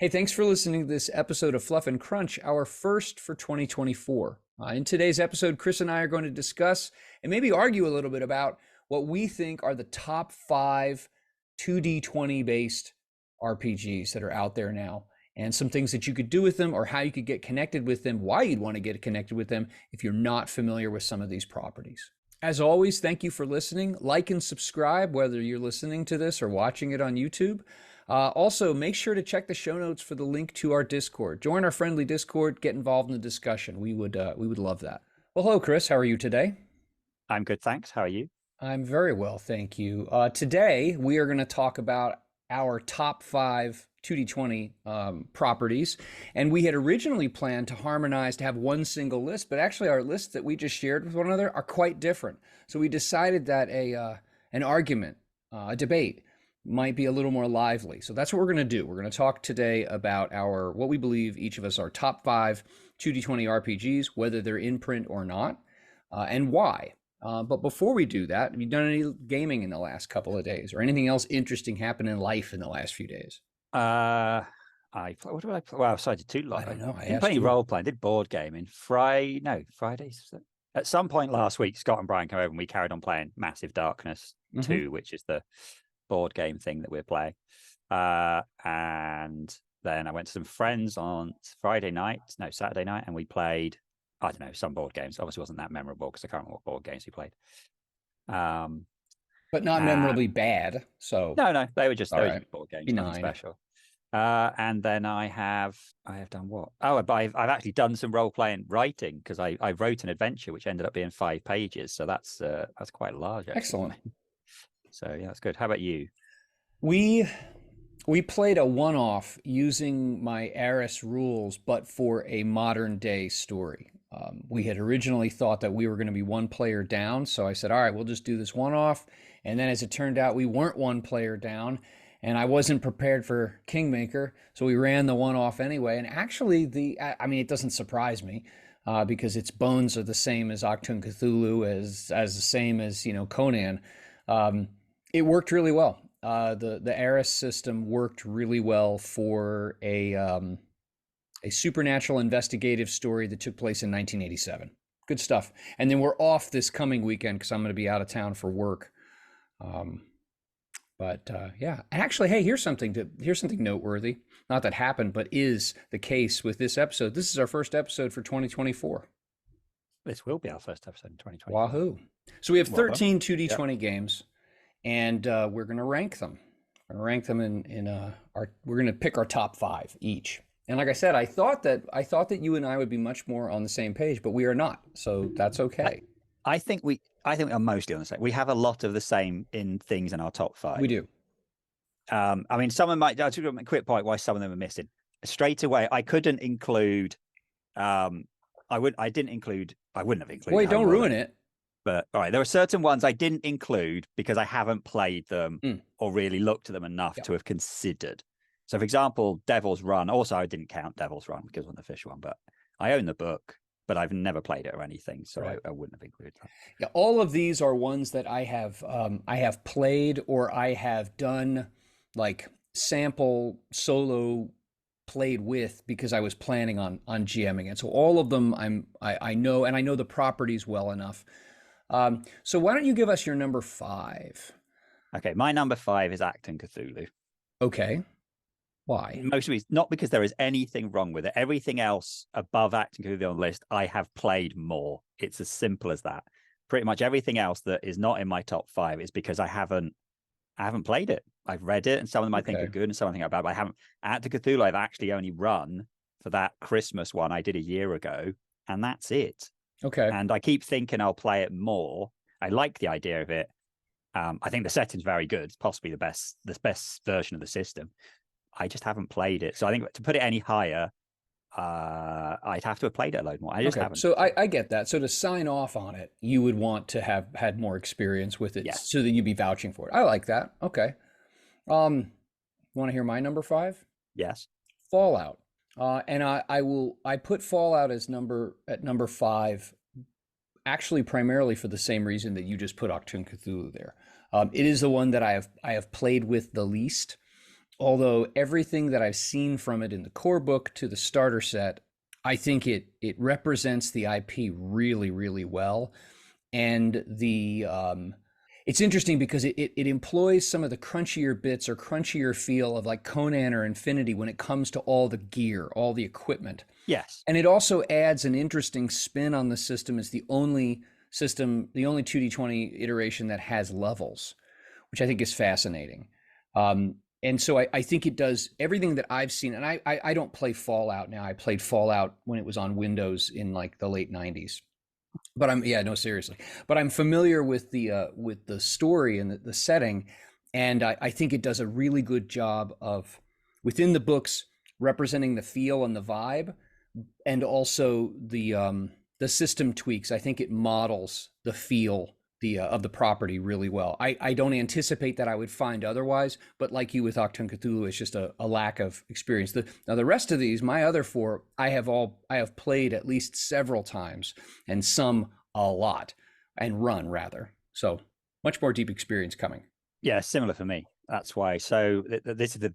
Hey, thanks for listening to this episode of Fluff and Crunch, our first for 2024. In today's episode, Chris and I are going to discuss and maybe argue a little bit about what we think are the top five 2D20 based RPGs that are out there now, and some things that you could do with them or how you could get connected with them, why you'd want to get connected with them if you're not familiar with some of these properties. As always, thank you for listening. Like and subscribe, whether you're listening to this or watching it on YouTube. Also, make sure to check the show notes for the link to our Discord. Join our friendly Discord, get involved in the discussion. We would love that. Well, hello, Chris. How are you today? I'm good, thanks. How are you? I'm very well, thank you. Today, we are going to talk about our top five 2D20 properties. And we had originally planned to harmonize to have one single list, but actually our lists that we just shared with one another are quite different. So we decided that an argument, a debate, might be a little more lively. So that's what we're going to do. We're going to talk today about what we believe each of us are top five 2D20 RPGs, whether they're in print or not, and why. But before we do that, have you done any gaming in the last couple of days, or anything else interesting happen in life in the last few days? What did I play? Well, so I did two. I don't know. I didn't asked play any you. role playing. Did board gaming. Fridays. At some point last week, Scott and Brian came over and we carried on playing Massive Darkness 2, which is the board game thing that we're playing. And then I went to some friends on Saturday night, and we played, I don't know, some board games. Obviously wasn't that memorable because I can't remember what board games we played. But not memorably bad. So no, they were just board games, Benign. nothing special. And then I have done what? Oh, but I've actually done some role playing writing because I wrote an adventure which ended up being 5 pages. So that's quite large. Actually. Excellent. So yeah, that's good. How about you? We played a one-off using my Eris rules, but for a modern day story. We had originally thought that we were going to be one player down, so I said, all right, we'll just do this one-off. And then as it turned out, we weren't one player down, and I wasn't prepared for Kingmaker, so we ran the one-off anyway. And actually, it doesn't surprise me because its bones are the same as Achtung Cthulhu, as the same as Conan. It worked really well. The Eris system worked really well for a supernatural investigative story that took place in 1987. Good stuff. And then we're off this coming weekend because I'm going to be out of town for work. Yeah. And actually, hey, here's something noteworthy. Not that happened, but is the case with this episode. This is our first episode for 2024. This will be our first episode in 2024. Wahoo! So we have 13 2D20 games. And we're going to rank them. We're going to rank them we're going to pick our top 5 each. And like I said, I thought that you and I would be much more on the same page, but we are not. So that's okay. I think we are mostly on the same. We have a lot of the same in things in our top 5. We do. Someone might. I'll give a quick point why some of them are missing. Straight away, I couldn't include. I wouldn't have included. Wait, don't ruin it. But all right, there are certain ones I didn't include because I haven't played them or really looked at them enough to have considered. So, for example, Devil's Run. Also, I didn't count Devil's Run because it wasn't the official one, but I own the book, but I've never played it or anything, so right. I wouldn't have included that. Yeah, all of these are ones that I have played or I have done like sample solo played with because I was planning on GMing it. So all of them I know, and I know the properties well enough. So why don't you give us your number 5? Okay, my number 5 is Achtung Cthulhu. Okay. Why? Mostly not because there is anything wrong with it. Everything else above Achtung Cthulhu on the list, I have played more. It's as simple as that. Pretty much everything else that is not in my top 5 is because I haven't played it. I've read it, and some of them I think are good, and some I think are bad. But I haven't. Achtung Cthulhu, I've actually only run for that Christmas one I did a year ago, and that's it. Okay. And I keep thinking I'll play it more. I like the idea of it. I think the setting's very good. It's possibly the best version of the system. I just haven't played it. So I think to put it any higher, I'd have to have played it a load more. I just haven't. So I get that. So to sign off on it, you would want to have had more experience with it so that you'd be vouching for it. I like that. Okay. Want to hear my number 5? Yes. Fallout. And I put Fallout as number 5, actually primarily for the same reason that you just put Achtung Cthulhu there. It is the one that I have played with the least. Although everything that I've seen from it in the core book to the starter set, I think it represents the IP really, really well. And it's interesting because it employs some of the crunchier bits or crunchier feel of like Conan or Infinity when it comes to all the gear, all the equipment. Yes. And it also adds an interesting spin on the system as the only system, the only 2D20 iteration that has levels, which I think is fascinating. And so I think it does everything that I've seen. And I don't play Fallout now. I played Fallout when it was on Windows in like the late 90s. But yeah, no, seriously. But I'm familiar with the story and the setting, and I think it does a really good job of within the books representing the feel and the vibe, and also the system tweaks. I think it models the feel of the property really well. I don't anticipate that I would find otherwise, but like you with Octone Cthulhu, it's just a lack of experience. Now the rest of these, my other four, I have played at least several times, and some a lot, and run rather. So much more deep experience coming. Yeah, similar for me. That's why. So this is the.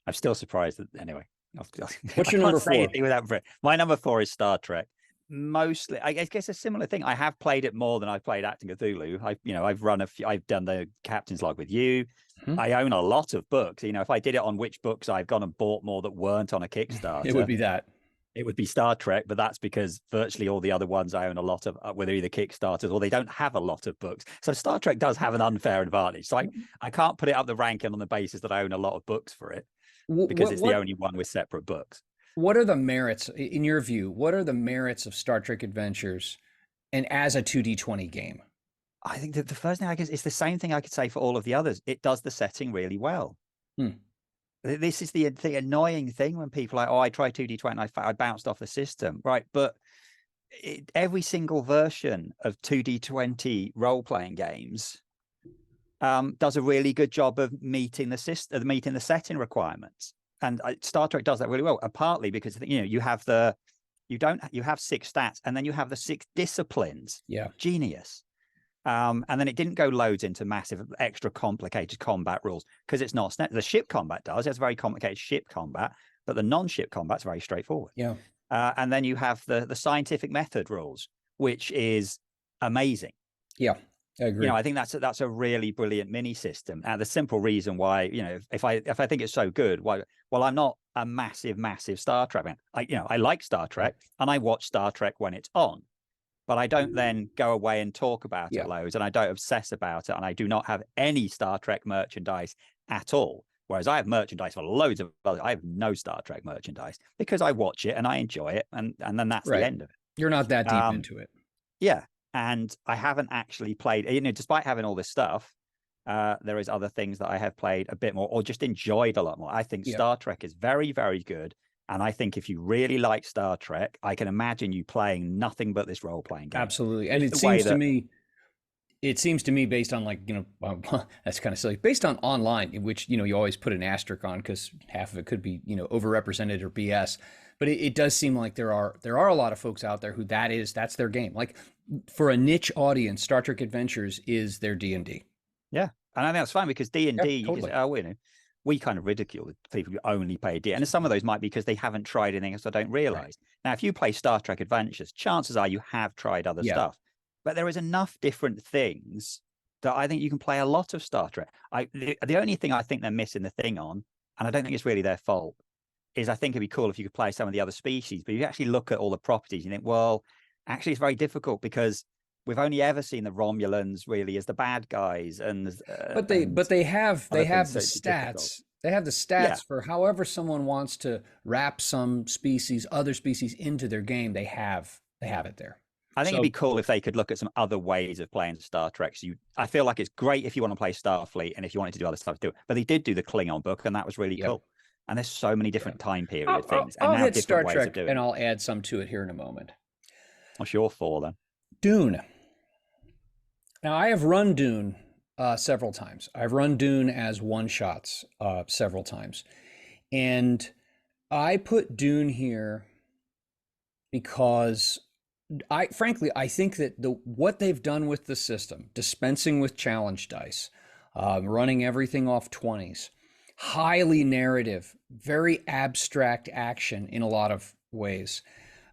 I'm still surprised that anyway. What's I your can't number say four? anything without. My number four is Star Trek. Mostly, I guess a similar thing. I have played it more than I've played Acting Cthulhu. I've run a few. I've done the Captain's Log with you. Hmm? I own a lot of books. If I did it on which books I've gone and bought more that weren't on a It would Kickstarter, be that. it would be Star Trek. But that's because virtually all the other ones I own a lot of, whether either Kickstarters or they don't have a lot of books. So Star Trek does have an unfair advantage. So I can't put it up the ranking on the basis that I own a lot of books for it because it's the only one with separate books. What are the merits, in your view? What are the merits of Star Trek Adventures, and as a 2D20 game? I think that the first thing I guess it's the same thing I could say for all of the others. It does the setting really well. Hmm. This is the annoying thing when people are like, oh, I tried 2D20 and I bounced off the system. Right. But every single version of 2D20 role-playing games does a really good job of meeting the setting requirements. And Star Trek does that really well, partly because you have six stats and then you have the six disciplines. Yeah. Genius. And then it didn't go loads into massive, extra complicated combat rules because it's not. The ship combat does. It's very complicated ship combat, but the non-ship combat's very straightforward. Yeah. And then you have the scientific method rules, which is amazing. Yeah, I agree. I think that's a really brilliant mini system. And the simple reason why, if I think it's so good, well, I'm not a massive Star Trek fan. I like Star Trek and I watch Star Trek when it's on. But I don't then go away and talk about it loads, and I don't obsess about it, and I do not have any Star Trek merchandise at all. Whereas I have merchandise for loads of others. I have no Star Trek merchandise because I watch it and I enjoy it, and then that's the end of it. You're not that deep into it. Yeah, and I haven't actually played. Despite having all this stuff, there is other things that I have played a bit more or just enjoyed a lot more. I think Star Trek is very, very good. And I think if you really like Star Trek, I can imagine you playing nothing but this role-playing game. Absolutely. And it seems to me based on that's kind of silly, based on online, in which, you always put an asterisk on because half of it could be, overrepresented or BS. But it does seem like there are a lot of folks out there who that's their game. Like for a niche audience, Star Trek Adventures is their D&D. Yeah. And I think that's fine because D&D, totally. we kind of ridicule people who only play D. And some of those might be because they haven't tried anything else or don't realize. Right. Now, if you play Star Trek Adventures, chances are you have tried other stuff. But there is enough different things that I think you can play a lot of Star Trek. The only thing I think they're missing the thing on, and I don't think it's really their fault, is I think it'd be cool if you could play some of the other species. But if you actually look at all the properties, you think, well, actually it's very difficult because we've only ever seen the Romulans really as the bad guys, but they have the stats. Difficult. They have the stats for however someone wants to wrap other species into their game. They have it there. I think it'd be cool if they could look at some other ways of playing Star Trek. So I feel like it's great if you want to play Starfleet and if you wanted to do other stuff, do it. But they did do the Klingon book, and that was really cool. And there's so many different time period things. I'll hit Star Trek, and I'll add some to it here in a moment. What's your four then? Dune. Now, I have run Dune several times. I've run Dune as one-shots several times. And I put Dune here because I think that what they've done with the system, dispensing with challenge dice, running everything off 20s, highly narrative, very abstract action in a lot of ways,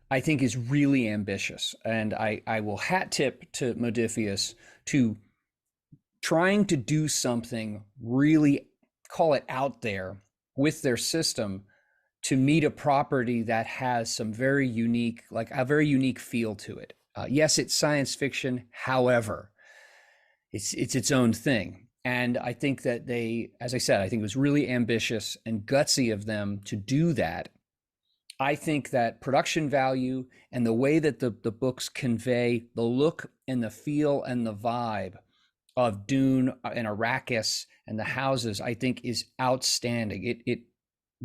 I think is really ambitious. And I will hat tip to Modifius to trying to do something really, call it out there, with their system to meet a property that has some very unique, like a very unique feel to it. Yes, it's science fiction. However, it's its own thing. And I think that they, as I said, I think it was really ambitious and gutsy of them to do that. I think that production value and the way that the books convey the look and the feel and the vibe of Dune and Arrakis and the houses, I think is outstanding. It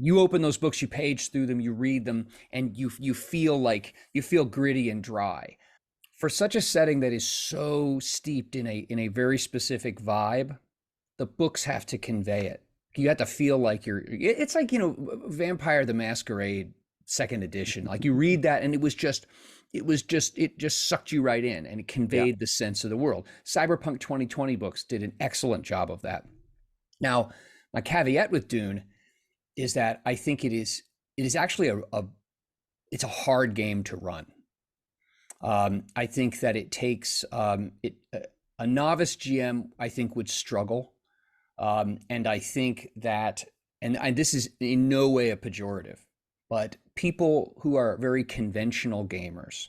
you open those books, you page through them, you read them, and you feel like you feel gritty and dry. For such a setting that is so steeped in a very specific vibe, the books have to convey it. You have to feel like it's like, Vampire the Masquerade second edition. Like you read that and it just sucked you right in and it conveyed the sense of the world. Cyberpunk 2020 books did an excellent job of that. Now, my caveat with Dune is that I think it is actually it's a hard game to run. I think that it takes a novice GM, I think, would struggle. And I think that, and this is in no way a pejorative, but people who are very conventional gamers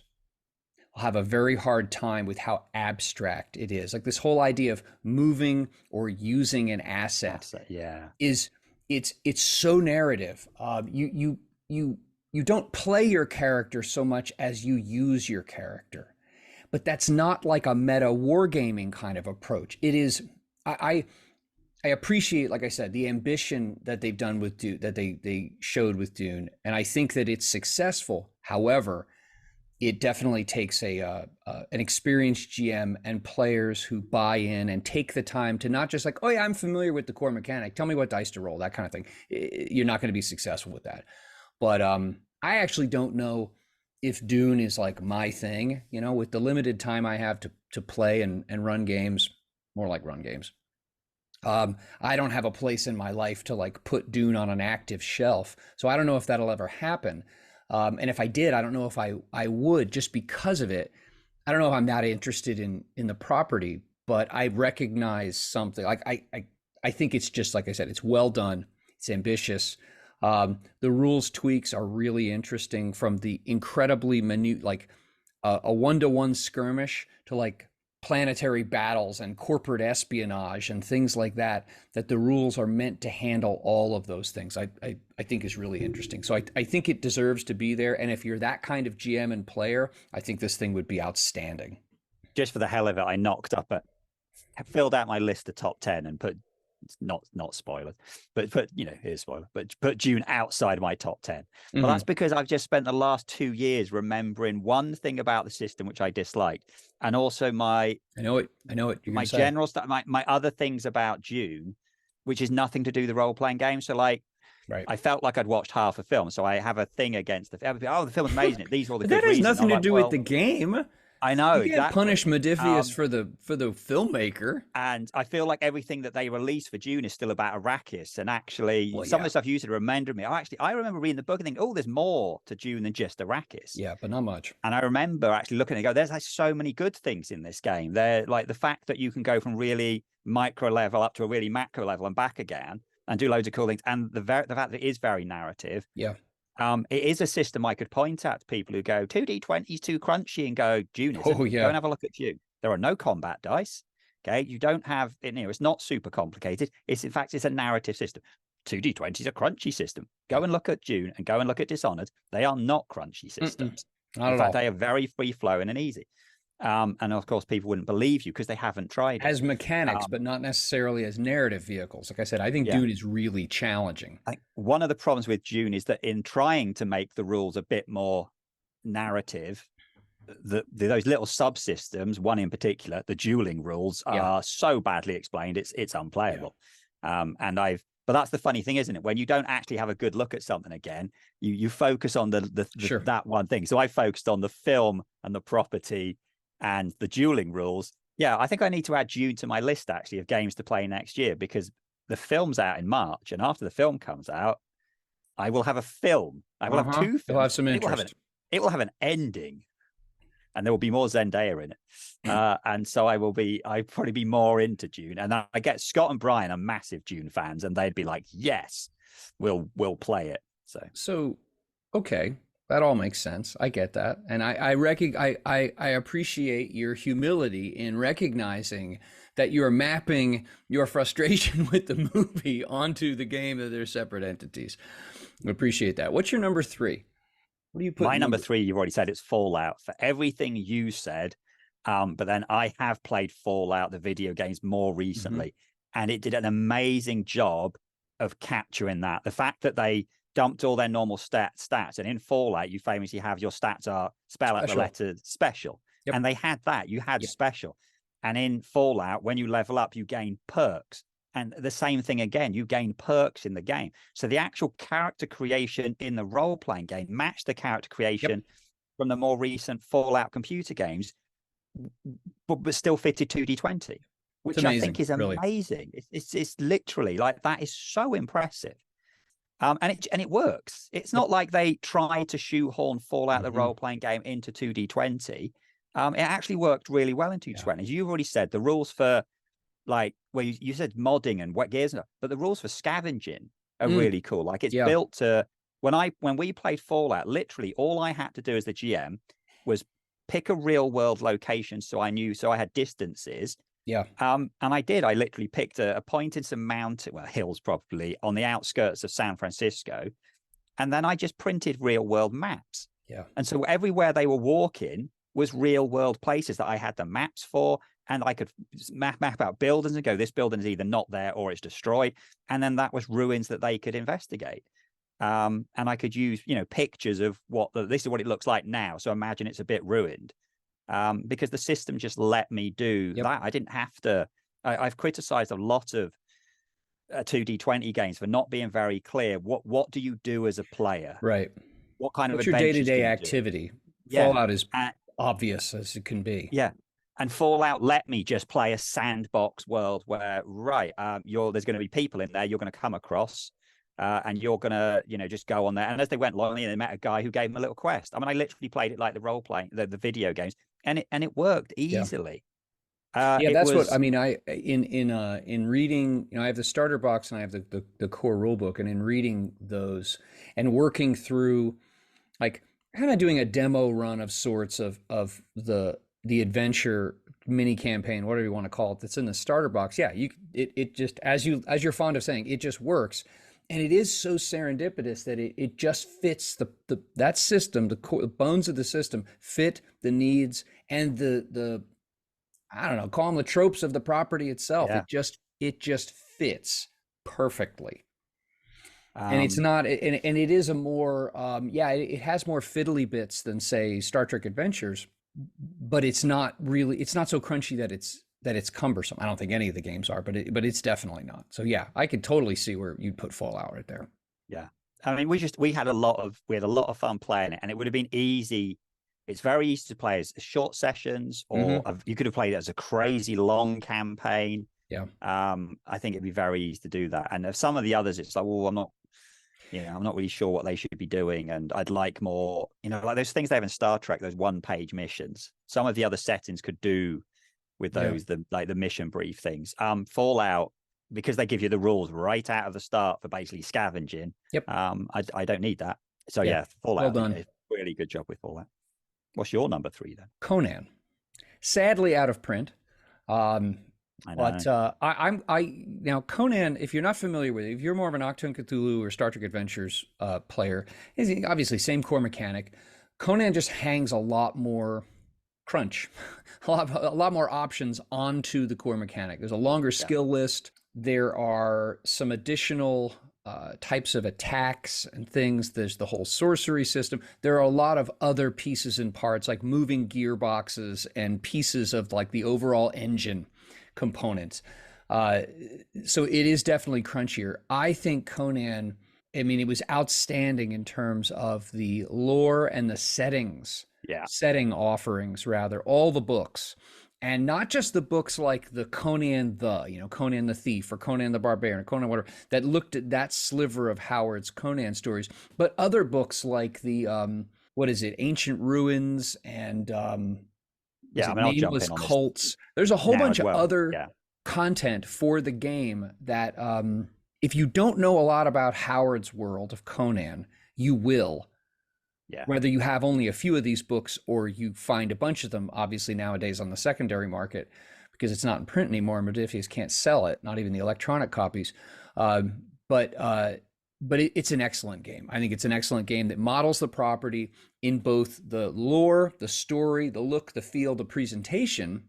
will have a very hard time with how abstract it is. Like this whole idea of moving or using an asset is it's so narrative. You don't play your character so much as you use your character, but that's not like a meta wargaming kind of approach. It is. I appreciate, like I said, the ambition that they've done with Dune, that they showed with Dune, and I think that it's successful. However, it definitely takes an experienced GM and players who buy in and take the time to not just like, oh yeah, I'm familiar with the core mechanic, tell me what dice to roll, that kind of thing. You're not going to be successful with that. But I actually don't know if Dune is like my thing, with the limited time I have to play and run games, more like run games. I don't have a place in my life to like put Dune on an active shelf. So I don't know if that'll ever happen. And if I did, I don't know if I would, just because of it. I don't know if I'm that interested in the property, but I recognize something. Like I think it's just, like I said, it's well done. It's ambitious. The rules tweaks are really interesting, from the incredibly minute, like a 1-to-1 skirmish, to like planetary battles and corporate espionage and things like that, that the rules are meant to handle all of those things. I think is really interesting. So I think it deserves to be there. And if you're that kind of GM and player, I think this thing would be outstanding. Just for the hell of it, I filled out my list of top 10 and put, not spoilers, but here's spoiler, but put Dune outside my top 10. But that's because I've just spent the last 2 years remembering one thing about the system which I disliked, and also my general stuff, my other things about Dune, which is nothing to do with the role-playing game. So like, right, I felt like I'd watched half a film, so I have a thing against the film's amazing. These are all the good reasons. That has nothing to do with the game. I know, you can't punish Modifius for the filmmaker. And I feel like everything that they released for Dune is still about Arrakis. And actually, some of the stuff you said reminded me. I remember reading the book and thinking, oh, there's more to Dune than just Arrakis. Yeah, but not much. And I remember actually looking and go, there's like so many good things in this game. They're like the fact that you can go from really micro level up to a really macro level and back again and do loads of cool things. And the fact that it is very narrative. Yeah. It is a system I could point at to people who go 2D20 is too crunchy and go, Dune isn't. Oh, yeah. Go and have a look at Dune. There are no combat dice. Okay. You don't have, it's not super complicated. In fact, it's a narrative system. 2D20 is a crunchy system. Go and look at Dune and go and look at Dishonored. They are not crunchy systems. Not in fact, all. they are very free flowing and easy. And of course, people wouldn't believe you because they haven't tried it. As mechanics, but not necessarily as narrative vehicles. Like I said, I think Dune is really challenging. I think one of the problems with Dune is that in trying to make the rules a bit more narrative, those little subsystems, one in particular, the dueling rules, are so badly explained, it's unplayable. But that's the funny thing, isn't it? When you don't actually have a good look at something again, you focus on that one thing. So I focused on the film and the property and the dueling rules. Yeah, I think I need to add Dune to my list, actually, of games to play next year, because the film's out in March, and after the film comes out, I will have a film. I will have two You'll films. have some interest. It will have an ending, and there will be more Zendaya in it. And so I'd probably be more into Dune. And I get Scott and Brian are massive Dune fans, and they'd be like, yes, we'll play it. So, okay, that all makes sense. I get that, and I appreciate your humility in recognizing that you're mapping your frustration with the movie onto the game, that they're separate entities. I appreciate that. What's your number three? What do you put? My number three, you've already said, it's Fallout. For everything you said, but then I have played Fallout, the video games, more recently, and it did an amazing job of capturing that. The fact that they dumped all their normal stats, and in Fallout, you famously have your stats are spell out the letter special, and they had that. You had special, and in Fallout, when you level up, you gain perks. And the same thing again, you gain perks in the game. So the actual character creation in the role-playing game matched the character creation from the more recent Fallout computer games, but still fitted 2D20, which I think is amazing. Really. It's literally like, that is so impressive. And it works. It's not like they tried to shoehorn Fallout, the role-playing game, into 2D20. It actually worked really well in 2D20. As you've already said, the rules for, like, well, you said modding and wet gears, but the rules for scavenging are really cool. Like, it's built to, when we played Fallout, literally all I had to do as the GM was pick a real world location. So I had distances. Yeah. And I did. I literally picked a point in some mountain, well, hills probably, on the outskirts of San Francisco. And then I just printed real world maps. Yeah. And so everywhere they were walking was real world places that I had the maps for. And I could map out buildings and go, this building is either not there or it's destroyed. And then that was ruins that they could investigate. And I could use, pictures of this is what it looks like now. So imagine it's a bit ruined. Because the system just let me do that. I didn't have to. I've criticized a lot of 2D20 games for not being very clear. What do you do as a player? Right. What kind What's of your day-to-day activity? Fallout is obvious as it can be. Yeah. And Fallout let me just play a sandbox world where, there's going to be people in there you're going to come across, and you're going to, just go on there. And as they went along, they met a guy who gave them a little quest. I mean, I literally played it like the role playing, the video games, and it worked easily. That's what I mean. In reading, I have the starter box and I have the core rule book, and in reading those and working through, like, kind of doing a demo run of sorts of the adventure mini campaign, whatever you want to call it, that's in the starter box. Yeah, it just, as you're fond of saying, it just works. And it is so serendipitous that it just fits that system, the bones of the system fit the needs and the I don't know, call them the tropes of the property itself. Yeah. It just fits perfectly. And it's not, and it is a more, it has more fiddly bits than, say, Star Trek Adventures, but it's not so crunchy that it's cumbersome. I don't think any of the games are, but it's definitely not. So yeah, I could totally see where you'd put Fallout right there. Yeah. I mean, we had a lot of fun playing it, and it would have been easy. It's very easy to play as short sessions, or you could have played it as a crazy long campaign. Yeah. I think it'd be very easy to do that. And if some of the others, it's like, well, I'm not really sure what they should be doing. And I'd like more, like those things they have in Star Trek, those 1-page missions. Some of the other settings could do with those, the mission brief things. Fallout, because they give you the rules right out of the start for basically scavenging. Yep. I don't need that. So Fallout. Well done. Really good job with Fallout. What's your number 3 then? Conan. Sadly out of print. Now Conan, if you're not familiar with it, if you're more of an Achtung Cthulhu or Star Trek Adventures player, is obviously same core mechanic. Conan just hangs a lot more crunch, a lot more options onto the core mechanic. There's a longer skill list. There are some additional types of attacks and things. There's the whole sorcery system. There are a lot of other pieces and parts, like moving gearboxes and pieces of like the overall engine components. So it is definitely crunchier. I think Conan, it was outstanding in terms of the lore and the setting offerings, rather, all the books. And not just the books like the Conan Conan the Thief or Conan the Barbarian or Conan whatever that looked at that sliver of Howard's Conan stories, but other books like the what is it, Ancient Ruins and was Yeah, I it mean, I'll jump Nameless in on this Cults? There's a whole now bunch as of well. other Yeah, content for the game that if you don't know a lot about Howard's world of Conan, you will, yeah, whether you have only a few of these books or you find a bunch of them, obviously nowadays on the secondary market, because it's not in print anymore. Modifius can't sell it, not even the electronic copies. Um, but it's an excellent game. I think it's an excellent game that models the property in both the lore, the story, the look, the feel, the presentation,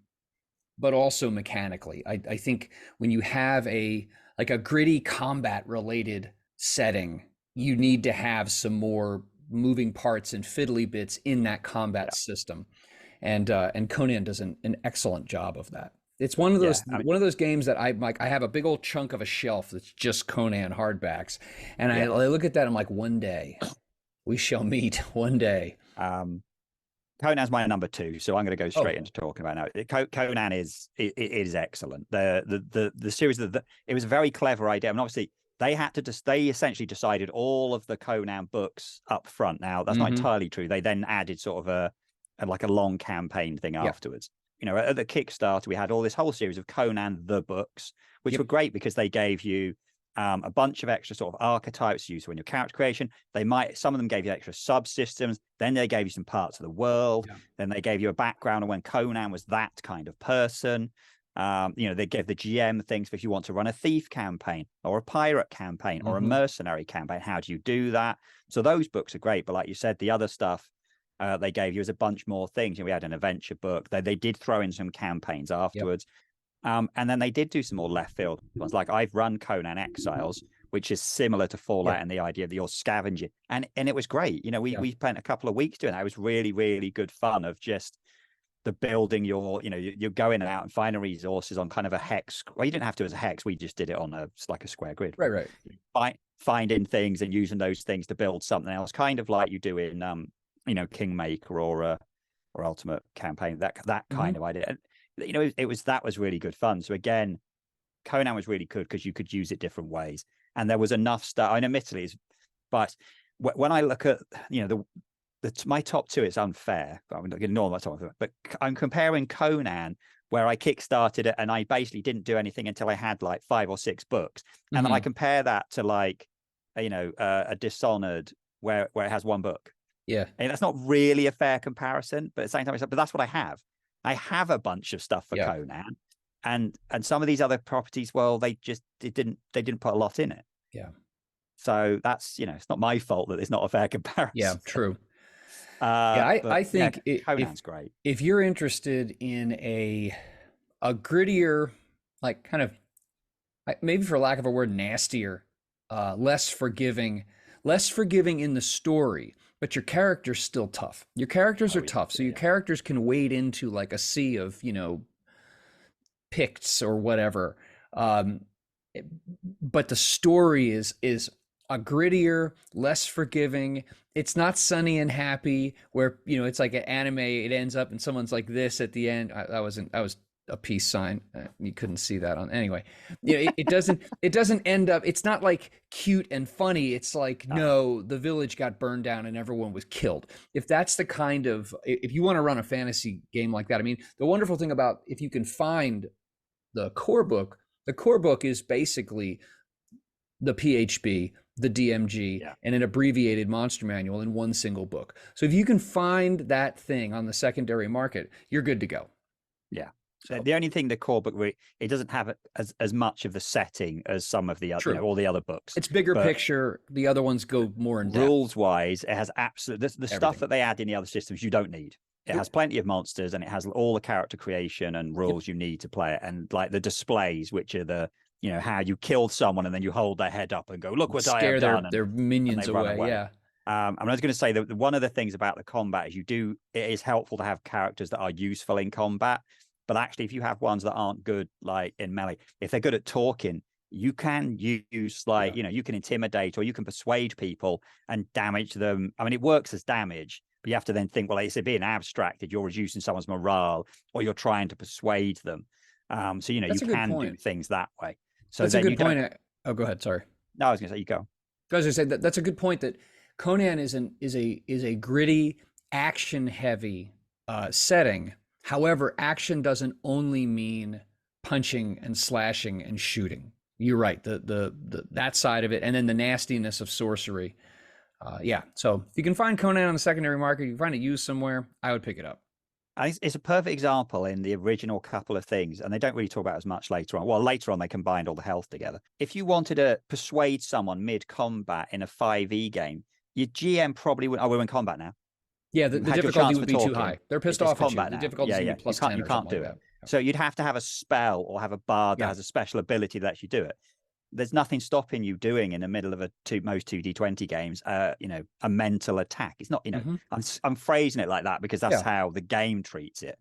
but also mechanically. I think when you have a like a gritty combat related setting, you need to have some more moving parts and fiddly bits in that combat yeah, system. And Conan does an excellent job of that. It's yeah. I mean, one of those games that I like. I have a big old chunk of a shelf that's just Conan hardbacks, and yeah. I look at that. I'm like, one day we shall meet. One day. Um, Conan's my number two, so I'm going to go Oh, straight into talking about now. Conan is it is excellent. The series it was a very clever idea. I mean, obviously they essentially decided all of the Conan books up front. Now that's not mm-hmm. entirely true. They then added sort of like a long campaign thing Yeah. afterwards. You know, at the Kickstarter we had all this whole series of Conan the books, which Yep. were great because they gave you a bunch of extra sort of archetypes used in your character creation. Some of them gave you extra subsystems. Then they gave you some parts of the world. Yeah. Then they gave you a background on when Conan was that kind of person. They gave the GM things for if you want to run a thief campaign or a pirate campaign or a Mm-hmm. mercenary campaign. How do you do that? So those books are great. But like you said, the other stuff they gave you is a bunch more things. We had an adventure book. They did throw in some campaigns Yep. afterwards. And then they did do some more left field ones. Like I've run Conan Exiles, which is similar to Fallout Yeah. and the idea that you're scavenging. And it was great. Yeah. We spent a couple of weeks doing that. It was really, really good fun of just the building you're going out and finding resources on kind of a hex. Well, you didn't have to as a hex. We just did it on like a square grid. Right. Right. Finding things and using those things to build something else, kind of like you do in Kingmaker or Ultimate Campaign, that Mm-hmm. kind of idea. And that was really good fun. So again, Conan was really good because you could use it different ways, and there was enough stuff. And admittedly, but when I look at my top two, it's unfair. But I'm not going to ignore my top two. But I'm comparing Conan, where I kickstarted it and I basically didn't do anything until I had like 5 or 6 books, and then I Mm-hmm. compare that to like a Dishonored where it has 1 book. Yeah. And that's not really a fair comparison, but at the same time, but that's what I have. I have a bunch of stuff for Yeah. Conan, and some of these other properties, well, they didn't put a lot in it. Yeah. So that's it's not my fault that it's not a fair comparison. Yeah. True. But I think Conan's great. if you're interested in a grittier, like kind of maybe for lack of a word, nastier, less forgiving in the story, but your character's still tough. Your characters are tough, so your characters can wade into like a sea of Picts or whatever. But the story is a grittier, less forgiving. It's not sunny and happy where it's like an anime. It ends up and someone's like this at the end. That was a peace sign. You couldn't see that on anyway. It doesn't end up. It's not like cute and funny. It's like no, the village got burned down and everyone was killed. If that's the kind of if you want to run a fantasy game like that, I mean, the wonderful thing about if you can find the core book is basically the PHB, the DMG, and an abbreviated monster manual in one single book. So if you can find that thing on the secondary market, you're good to go. Yeah. So the only thing the core book it doesn't have as much of the setting as some of the other all the other books. It's bigger picture. The other ones go more in depth. Rules wise, it has absolutely the stuff that they add in the other systems you don't need. It has plenty of monsters and it has all the character creation and rules you need to play it, and like the displays, which are the how you killed someone and then you hold their head up and go, look what I have done. Their minions away. Yeah. I was going to say that one of the things about the combat is it is helpful to have characters that are useful in combat. But actually, if you have ones that aren't good, like in melee, if they're good at talking, you can use you can intimidate or you can persuade people and damage them. I mean, it works as damage, But you have to then think, well, it's being abstracted. You're reducing someone's morale, or you're trying to persuade them. So you That's a good can do point. things that way. So That's a then good you don't. point. Oh, go ahead. Sorry. No, I was going to say you go. I was going to say that's a good point. That Conan is a gritty, action heavy setting. However, action doesn't only mean punching and slashing and shooting. You're right. The that side of it, and then the nastiness of sorcery. Yeah. So if you can find Conan on the secondary market, you can find it used somewhere, I would pick it up. It's a perfect example in the original couple of things, and they don't really talk about it as much later on. Well, later on, they combined all the health together. If you wanted to persuade someone mid-combat in a 5e game, your GM probably wouldn't. Oh, we're in combat now. Yeah, the difficulty would be too high. They're pissed off at you. The Now. difficulty is going to be plus 10 you or can't something do like it. that. So you'd have to have a spell or have a bard that has a special ability that lets you do it. There's nothing stopping you doing in the middle of most 2D20 games, a mental attack. It's not, I'm phrasing it like that because that's how the game treats it.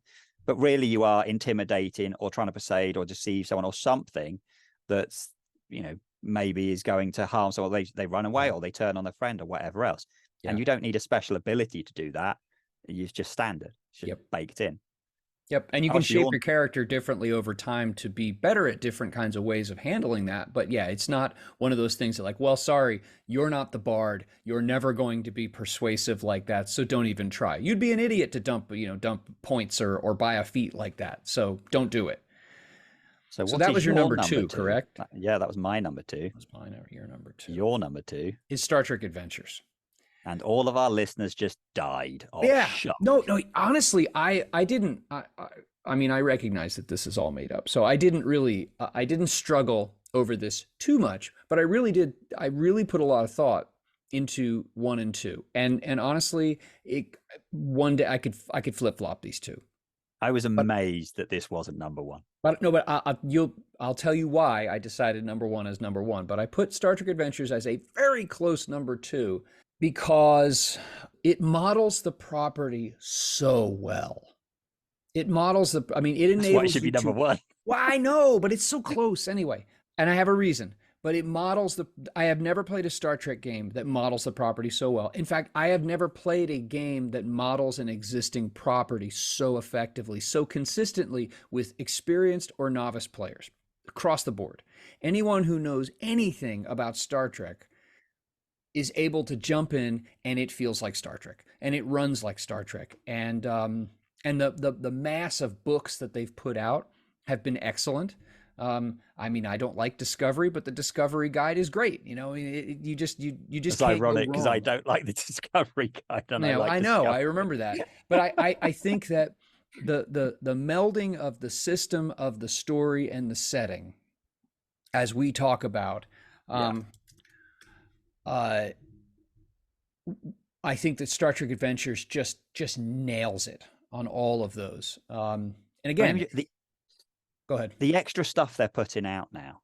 But really, you are intimidating or trying to persuade or deceive someone or something that's, maybe is going to harm someone. They run away or they turn on a friend or whatever else. And you don't need a special ability to do that. It's just standard. It's just baked in. Yep. And you can shape your character differently over time to be better at different kinds of ways of handling that. But yeah, it's not one of those things that like, well, sorry, you're not the bard. You're never going to be persuasive like that. So don't even try. You'd be an idiot to dump points or buy a feat like that. So don't do it. So that was your number two, correct? Yeah, that was my number two. That was mine. Your number two. Your number two is Star Trek Adventures. And all of our listeners just died. Shock. No. Honestly, I didn't. I mean, I recognize that this is all made up, so I didn't struggle over this too much. But I really did. I really put a lot of thought into 1 and 2, and honestly, one day I could flip flop these two. I was amazed that this wasn't number one. But no, but I'll tell you why I decided number 1 as number 1. But I put Star Trek Adventures as a very close number 2. Because it models the property so well. It models it enables. That's why it should be number 1. Well, I know, but it's so close anyway. And I have a reason. But it models I have never played a Star Trek game that models the property so well. In fact, I have never played a game that models an existing property so effectively, so consistently with experienced or novice players across the board. Anyone who knows anything about Star Trek is able to jump in, and it feels like Star Trek, and it runs like Star Trek, and the mass of books that they've put out have been excellent. I don't like Discovery, but the Discovery Guide is great. You just it's ironic because I don't like the Discovery Guide. And I know, I remember that, but I think that the melding of the system of the story and the setting, as we talk about. I think that Star Trek Adventures just nails it on all of those. And again, go ahead. The extra stuff they're putting out now,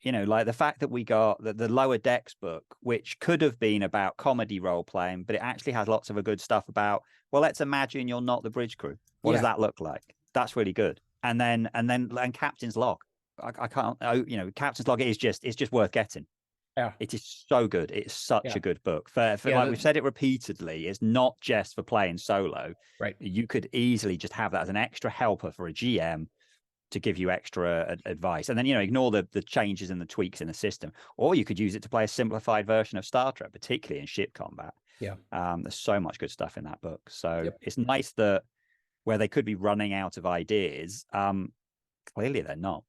like the fact that we got the Lower Decks book, which could have been about comedy role playing, but it actually has lots of good stuff about, well, let's imagine you're not the bridge crew. What does that look like? That's really good. And Captain's Log. I can't. Captain's Log is just worth getting. Yeah, it is so good. It's such a good book. We've said it repeatedly. It's not just for playing solo. Right. You could easily just have that as an extra helper for a GM to give you extra advice, and then ignore the changes and the tweaks in the system. Or you could use it to play a simplified version of Star Trek, particularly in ship combat. Yeah. There's so much good stuff in that book. So it's nice that where they could be running out of ideas, clearly they're not.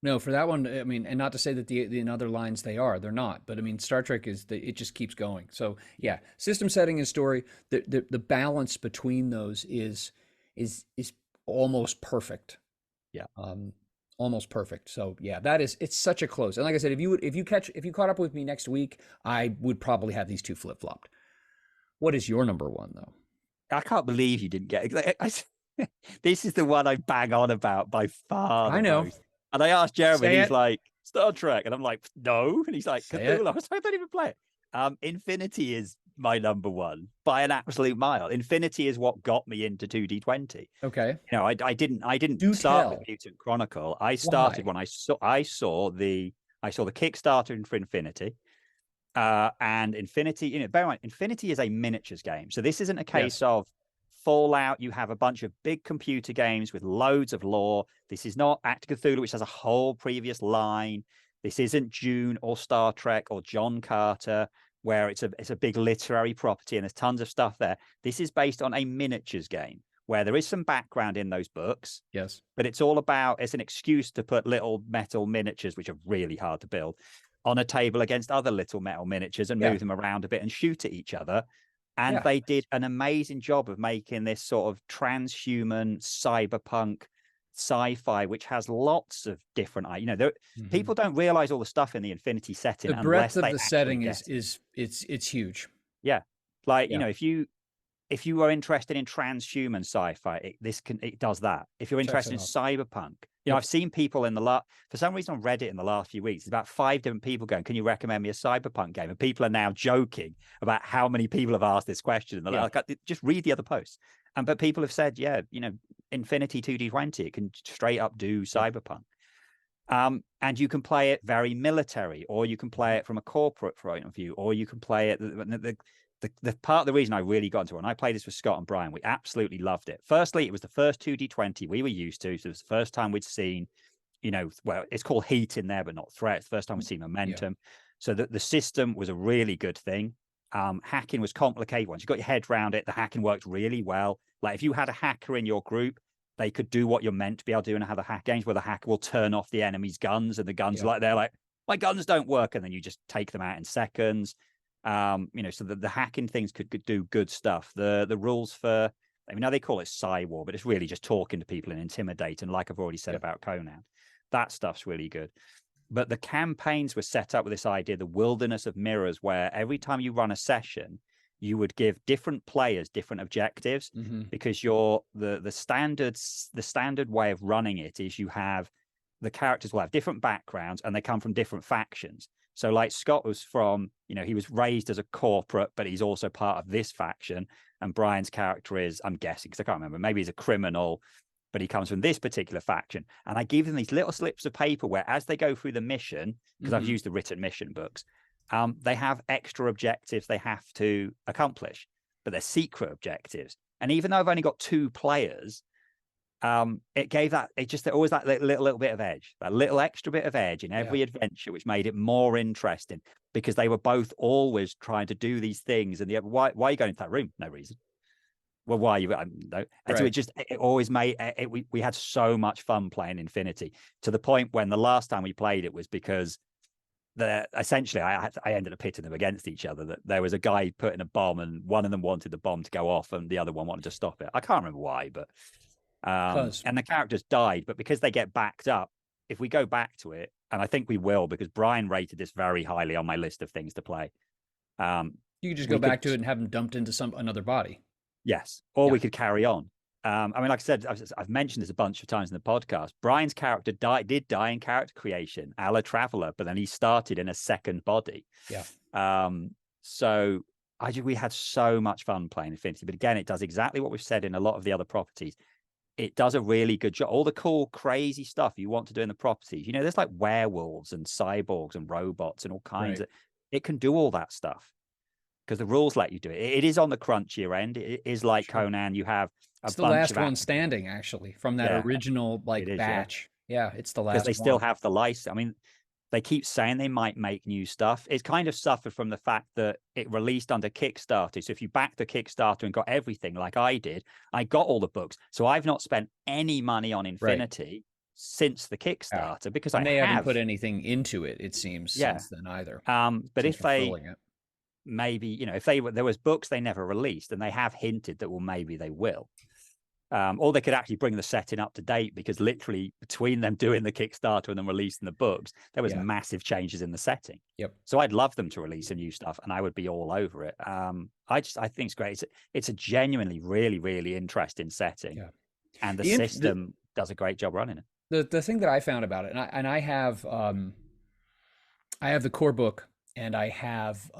No, for that one, and not to say that in other lines they're not, but Star Trek it just keeps going. So yeah, system setting and story, the balance between those is almost perfect. Yeah. Almost perfect. So yeah, it's such a close. And like I said, if you caught up with me next week, I would probably have these two flip-flopped. What is your number 1 though? I can't believe you didn't get it. This is the one I bang on about by far. I know. Most. And I asked Jeremy, and he's like, Star Trek. And I'm like, no. And he's like, Cthulhu. I was like, I don't even play it. Infinity is my number 1 by an absolute mile. Infinity is what got me into 2D20. Okay. I didn't start with Mutant Chronicle. I started when I saw the Kickstarter for Infinity. And Infinity, bear in mind, Infinity is a miniatures game. So this isn't a case Yes. of Fallout. You have a bunch of big computer games with loads of lore. This is not Act of Cthulhu, which has a whole previous line. This isn't Dune or Star Trek or John Carter, where it's a big literary property and there's tons of stuff there. This is based on a miniatures game where there is some background in those books, Yes. but it's an excuse to put little metal miniatures, which are really hard to build, on a table against other little metal miniatures and Yeah. move them around a bit and shoot at each other. And Yeah. they did an amazing job of making this sort of transhuman cyberpunk sci-fi, which has lots of different, people don't realize all the stuff in the Infinity setting The breadth unless of they the actually setting get it. it's huge. Yeah. Like, Yeah. if you are interested in transhuman sci-fi, it does that. If you're Check interested that in out. cyberpunk, Yep. I've seen people for some reason on Reddit in the last few weeks, there's about 5 different people going, "Can you recommend me a cyberpunk game?" And people are now joking about how many people have asked this question. And Yeah. just read the other posts. But people have said, yeah, Infinity 2D20, it can straight up do cyberpunk. And you can play it very military, or you can play it from a corporate point of view, or you can play it. The part of the reason I really got into it, and I played this with Scott and Brian, we absolutely loved it. Firstly, it was the first 2D20 we were used to. So it was the first time we'd seen, well, it's called heat in there, but not threat. It's the first time we'd seen momentum. Yeah. So the system was a really good thing. Hacking was complicated. Once you got your head around it, the hacking worked really well. Like if you had a hacker in your group, they could do what you're meant to be able to do in how the hack games, where the hacker will turn off the enemy's guns, and the guns they're like, my guns don't work, and then you just take them out in seconds. So the hacking things could do good stuff. The rules for, now they call it Psy-War, but it's really just talking to people and intimidating, like I've already said about Conan. That stuff's really good. But the campaigns were set up with this idea, the wilderness of mirrors, where every time you run a session, you would give different players different objectives, because the standard way of running it is the characters will have different backgrounds and they come from different factions. So like Scott was from, he was raised as a corporate, but he's also part of this faction. And Brian's character is, I'm guessing, because I can't remember, maybe he's a criminal, but he comes from this particular faction. And I give them these little slips of paper where, as they go through the mission, because I've used the written mission books, they have extra objectives they have to accomplish, but they're secret objectives. And even though I've only got 2 players, it always that little bit of edge, that little extra bit of edge in every adventure, which made it more interesting, because they were both always trying to do these things. And why are you going into that room? No reason. Well, why are you? No. And so it always made it. We had so much fun playing Infinity, to the point when the last time we played it was because essentially I ended up pitting them against each other. That there was a guy putting a bomb, and one of them wanted the bomb to go off, and the other one wanted to stop it. I can't remember why, but and the characters died. But because they get backed up, if we go back to it, and I think we will, because Brian rated this very highly on my list of things to play. You could just go back to it and have them dumped into another body. Yes, or we could carry on. Like I said, I've mentioned this a bunch of times in the podcast. Brian's character did die in character creation, a la Traveler, but then he started in a second body. Yeah. So we had so much fun playing Infinity. But again, it does exactly what we've said in a lot of the other properties. It does a really good job. All the cool, crazy stuff you want to do in the properties. There's like werewolves and cyborgs and robots and all kinds of. It can do all that stuff, because the rules let you do it. It is on the crunchier end. It is like Conan. You have it's the last one standing, actually, from that original batch. Yeah, it's the last one. Because they still have the license. They keep saying they might make new stuff. It's kind of suffered from the fact that it released under Kickstarter. So if you back the Kickstarter and got everything like I did, I got all the books. So I've not spent any money on Infinity since the Kickstarter, because they haven't put anything into it, it seems, since then either. But if they maybe, if there was books they never released, and they have hinted that, well, maybe they will. Or they could actually bring the setting up to date, because literally between them doing the Kickstarter and then releasing the books, there was massive changes in the setting. Yep. So I'd love them to release some new stuff, and I would be all over it. I think it's great. It's a genuinely really, really interesting setting, and the system does a great job running it. The thing that I found about it, and I have the core book, and I have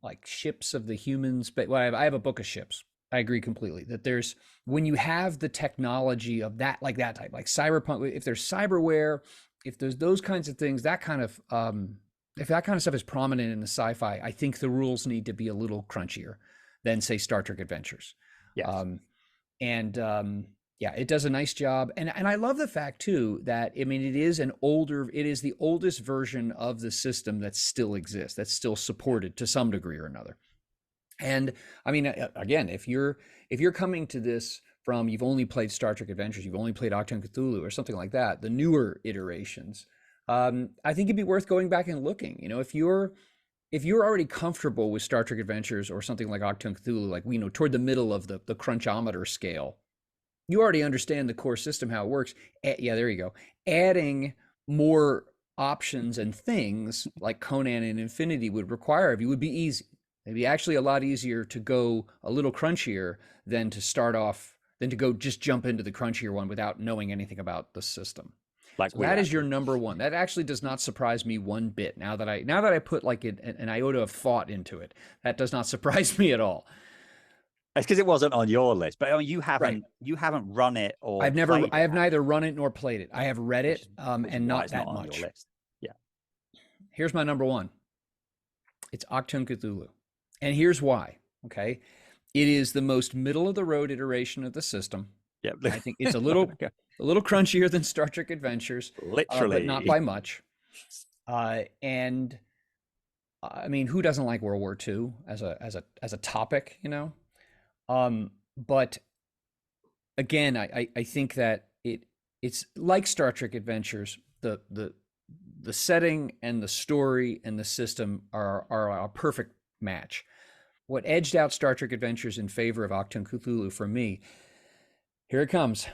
like Ships of the Humans, but I have a book of ships. I agree completely that when you have the technology of that type, like cyberpunk, if there's cyberware, if there's those kinds of things, that kind of if that kind of stuff is prominent in the sci-fi, I think the rules need to be a little crunchier than say Star Trek Adventures. Yes. Um, and yeah, it does a nice job. And I love the fact too that I mean it is the oldest version of the system that still exists, that's still supported to some degree or another. And I mean, again, if you're coming to this from you've only played Star Trek Adventures, you've only played Octo Cthulhu or something like that, the newer iterations, I think it'd be worth going back and looking. You know, if you're already comfortable with Star Trek Adventures or something like Octo Cthulhu, like we know toward the middle of the crunchometer scale, you already understand the core system, how it works. Yeah, there you go. Adding more options and things like Conan and Infinity would require of you would be easy. It'd be actually a lot easier to go a little crunchier than to start off, than to go just jump into the crunchier one without knowing anything about the system. Like So we that is your actually do. number one. That actually does not surprise me one bit. Now that I put like an iota of thought into it, that does not surprise me at all. It's because it wasn't on your list, but Right. you haven't run it or played I it, have neither run it nor played it. I have read which it, is and why not it's not that on your much. list. Yeah. Here's my number one. It's Achtung Cthulhu. And here's why. Okay. It is the most middle of the road iteration of the system. Yeah. I think it's a little crunchier than Star Trek Adventures, but not Literally. by much. And I mean, who doesn't like World War II as a topic, you know? But again, I think that it's like Star Trek Adventures. The setting and the story and the system are a perfect match. What edged out Star Trek Adventures in favor of Achtung Cthulhu for me, here it comes.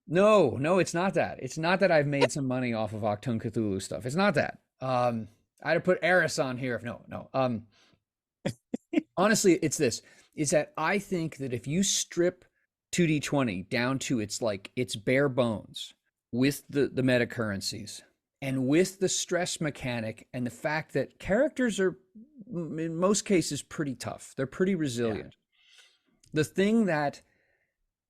No, it's not that. It's not that I've made some money off of Achtung Cthulhu stuff. It's not that. I'd have put Eris on here if no. Honestly, it's this. Is that I think that if you strip 2D20 down to its bare bones with the meta currencies and with the stress mechanic and the fact that characters are in most cases pretty tough. They're pretty Yeah. resilient. The thing that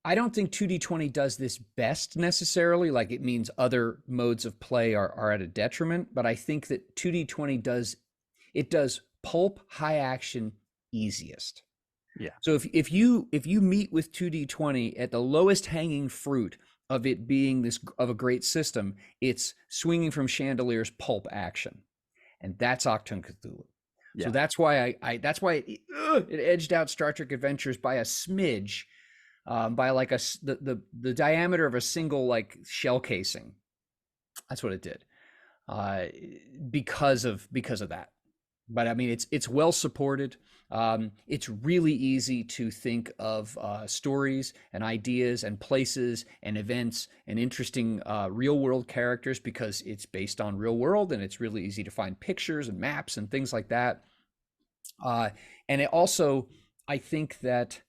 I don't think 2D20 does this best necessarily, like it means other modes of play are at a detriment, but I think that 2D20 does pulp high action easiest. Yeah. So if you meet with 2D20 at the lowest hanging fruit of it being this of a great system, it's swinging from chandeliers pulp action, and that's Octung Cthulhu. So Yeah. that's why it edged out Star Trek Adventures by a smidge, by like the diameter of a single like shell casing. That's what it did, uh, because of that. But I mean, it's well supported. It's really easy to think of stories and ideas and places and events and interesting real world characters because it's based on real world and it's really easy to find pictures and maps and things like that. Uh, and it also, I think that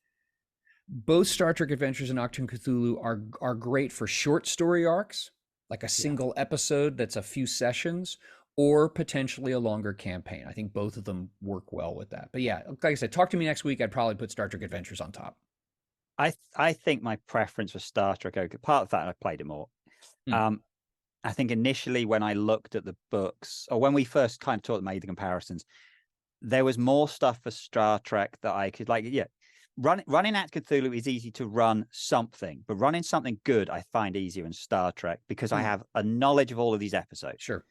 both Star Trek Adventures and Octoon Cthulhu are great for short story arcs, like a Yeah. single episode that's a few sessions, or potentially a longer campaign. I think both of them work well with that. But yeah, like I said, talk to me next week. I'd probably put Star Trek Adventures on top. I think my preference for Star Trek, okay, part of that I played it more. Hmm. Um, I think initially when I looked at the books, or when we first kind of made the comparisons, there was more stuff for Star Trek that I could like. Yeah, running at Cthulhu is easy to run something, but running something good I find easier in Star Trek because I have a knowledge of all of these episodes. Sure.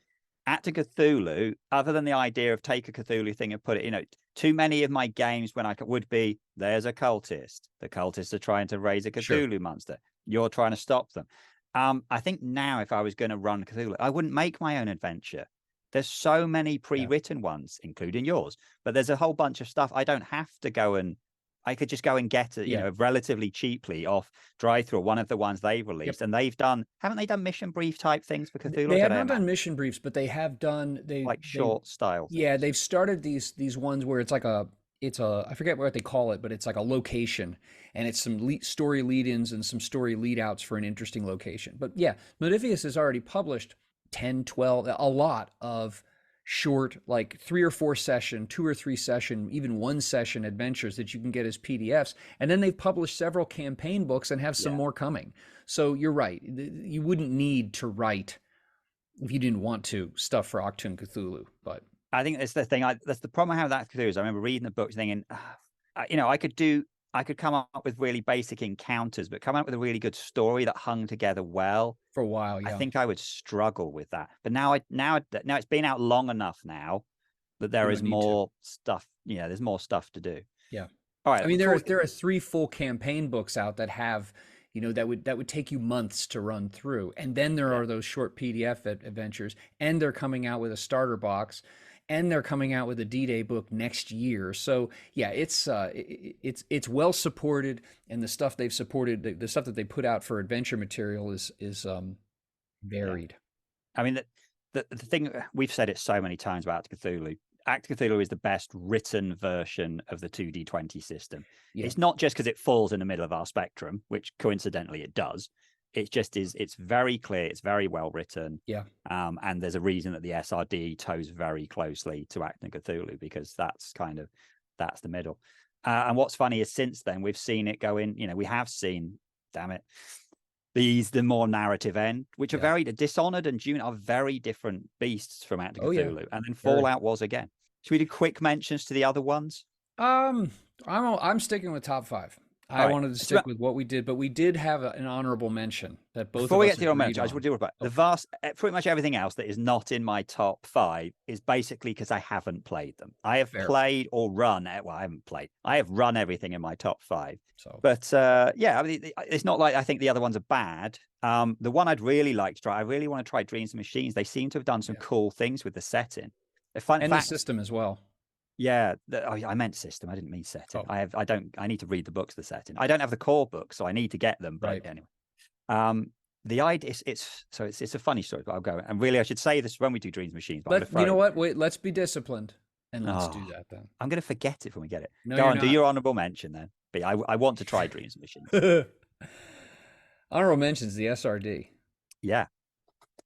At Cthulhu, other than the idea of take a Cthulhu thing and put it, too many of my games when I would be there's a cultist. The cultists are trying to raise a Cthulhu Sure. monster. You're trying to stop them. I think now if I was going to run Cthulhu, I wouldn't make my own adventure. There's so many pre-written ones, including yours, but there's a whole bunch of stuff I don't have to go and I could just go and get it, relatively cheaply off drive-through, one of the ones they've released. And haven't they done mission brief type things for Cthulhu? They have not done mission briefs, but they have done like short style things. Yeah, they've started these ones where it's I forget what they call it, but it's like a location and it's some story lead-ins and some story lead-outs for an interesting location. But yeah, Modifius has already published 10, 12, a lot of short, like 3 or 4 session, 2 or 3 session, even 1 session adventures that you can get as PDFs. And then they've published several campaign books and have some more coming. So you're right. You wouldn't need to write, if you didn't want to, stuff for Octoon Cthulhu. But I think that's the thing. That's the problem I have with Active Cthulhu is I remember reading the books thinking, I could come up with really basic encounters, but come up with a really good story that hung together well. For a while, I yeah. think I would struggle with that. But now it's been out long enough now that there You is don't need to. more stuff. There's more stuff to do. Yeah. All I right, mean, before there are 3 full campaign books out that have, that would take you months to run through. And then there yeah, are those short PDF adventures, and they're coming out with a starter box, and they're coming out with a D-Day book next year. So yeah, it's well supported, and the stuff they've supported, the stuff that they put out for adventure material is yeah. varied. I mean, the thing we've said it so many times about Cthulhu. Act Cthulhu is the best written version of the 2D20 system. Yeah. It's not just because it falls in the middle of our spectrum, which coincidentally it does. It just is. It's very clear. It's very well written. Yeah. And there's a reason that the SRD toes very closely to Act Cthulhu because that's the middle. And what's funny is since then we've seen it go in. We have seen, damn it, the more narrative end, which are Yeah. very Dishonored and Dune are very different beasts from Act of Oh, yeah. Cthulhu, and then Very. Fallout was again. Should we do quick mentions to the other ones? Um, I'm sticking with top 5. All I right. wanted to stick with what we did, but we did have an honorable mention that both Before of we us get to your agreed mention, I just on. want to deal with Oh, pretty much everything else that is not in my top 5 is basically because I haven't played them. I have fair. played or run. Well, I haven't played. I have run everything in my top 5. So, But yeah, I mean, it's not like I think the other ones are bad. The one I'd really like to try, I really want to try Dreams and Machines. They seem to have done some yeah. cool things with the setting. The fun And the fact, system as well. yeah, I meant system. I didn't mean setting. Oh, I need to read the books, the setting. I don't have the core books, so I need to get them. But right. anyway, the idea it's a funny story, but I'll go. And really, I should say this when we do Dreams Machines. But I'm going to throw You know it. what? Wait, let's be disciplined and let's do Oh, that then. I'm going to forget it when we get it. No, Go you're on, do not. your honorable mention then. But I want to try Dreams Machines. Honorable mentions the SRD Yeah,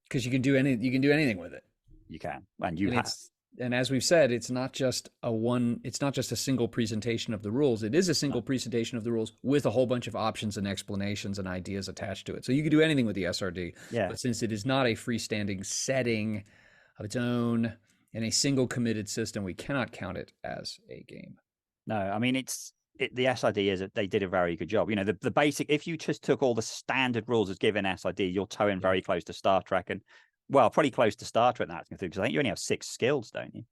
because you can do anything with it. you can, and you And have. and as we've said, it's not just a single presentation of the rules. It is a single presentation of the rules with a whole bunch of options and explanations and ideas attached to it. So you can do anything with the SRD. Yeah. But since it is not a freestanding setting of its own and a single committed system, we cannot count it as a game. No, I mean the SID is they did a very good job. The basic. If you just took all the standard rules as given SID, you're towing very close to Star Trek and probably close to Star Trek now because I think you only have 6 skills, don't you?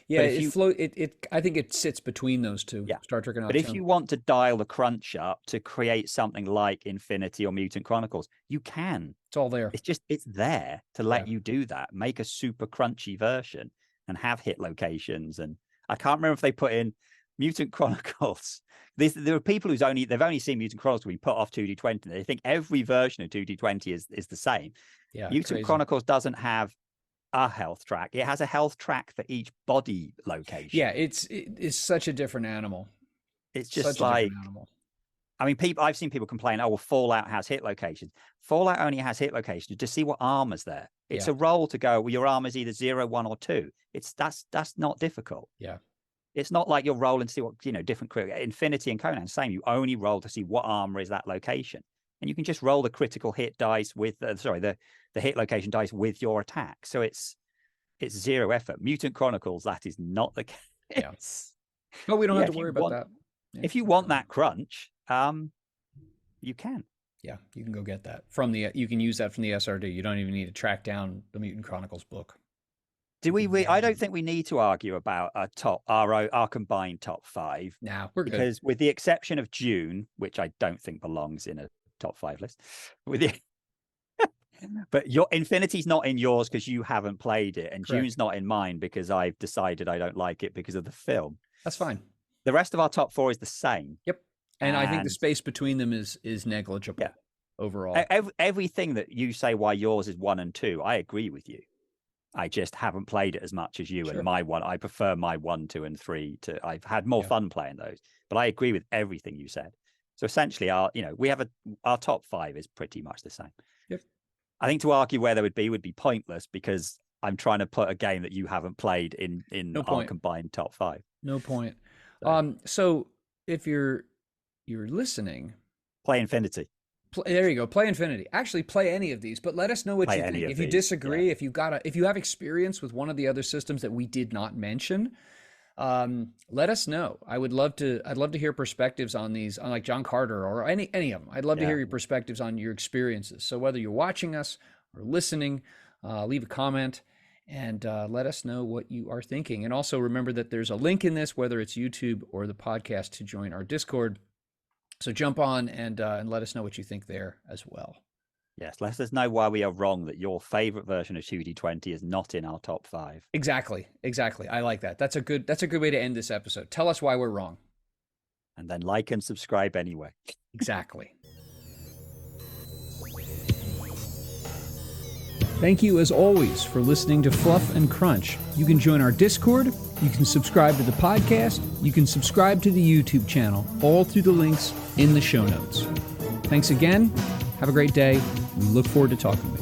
Yeah, I think it sits between those two. Yeah. Star Trek and But if you want to dial the crunch up to create something like Infinity or Mutant Chronicles, you can. It's all there. It's there to let you do that. Make a super crunchy version and have hit locations. And I can't remember if they put in Mutant Chronicles. There are people they've only seen Mutant Chronicles being put off 2D20. They think every version of 2D20 is the same. Yeah, Mutant crazy. Chronicles doesn't have a health track. It has a health track for each body location. Yeah, it's such a different animal. It's just such like a different animal. I mean, I've seen people complain, oh, well, Fallout has hit locations. Fallout only has hit locations to see what armor's there. It's a roll to go, well, your armor's either 0, 1, or 2. That's not difficult. Yeah. It's not like you're rolling to see what, different Infinity and Conan, same. You only roll to see what armor is that location. And you can just roll the critical hit dice with, the hit location dice with your attack. So it's 0 effort. Mutant Chronicles, that is not the case. Yeah. But we don't have to worry about that. Yeah. If you want that crunch, you can. Yeah, you can go get that you can use that from the SRD. You don't even need to track down the Mutant Chronicles book. I don't think we need to argue about our combined top 5. Nah, we're good. Because with the exception of Dune, which I don't think belongs in a top 5 list, but your Infinity's not in yours because you haven't played it, and Correct. Dune's not in mine because I've decided I don't like it because of the film. That's fine. The rest of our top 4 is the same. Yep. And I think the space between them is negligible overall. Everything that you say why yours is 1 and 2, I agree with you. I just haven't played it as much as you. Sure. And I prefer my 1, 2, and 3 I've had more fun playing those. But I agree with everything you said. So essentially, our top 5 is pretty much the same. Yep. I think to argue where there would be pointless because I'm trying to put a game that you haven't played in our combined top 5. No point. So if you're listening, play Infinity. There you go. Play Infinity. Actually, play any of these, but let us know what Play you any think. of If you these, disagree, yeah. if you have experience with one of the other systems that we did not mention, let us know. I'd love to hear perspectives on these, on like John Carter or any of them. I'd love to hear Yeah. your perspectives on your experiences. So whether you're watching us or listening, leave a comment and let us know what you are thinking. And also remember that there's a link in this, whether it's YouTube or the podcast, to join our Discord. So jump on and let us know what you think there as well. Yes, let us know why we are wrong that your favorite version of 2D20 is not in our top 5. Exactly. I like that. That's a good way to end this episode. Tell us why we're wrong. And then like and subscribe anyway. Exactly. Thank you, as always, for listening to Fluff and Crunch. You can join our Discord, you can subscribe to the podcast, you can subscribe to the YouTube channel, all through the links in the show notes. Thanks again. Have a great day. We look forward to talking with you.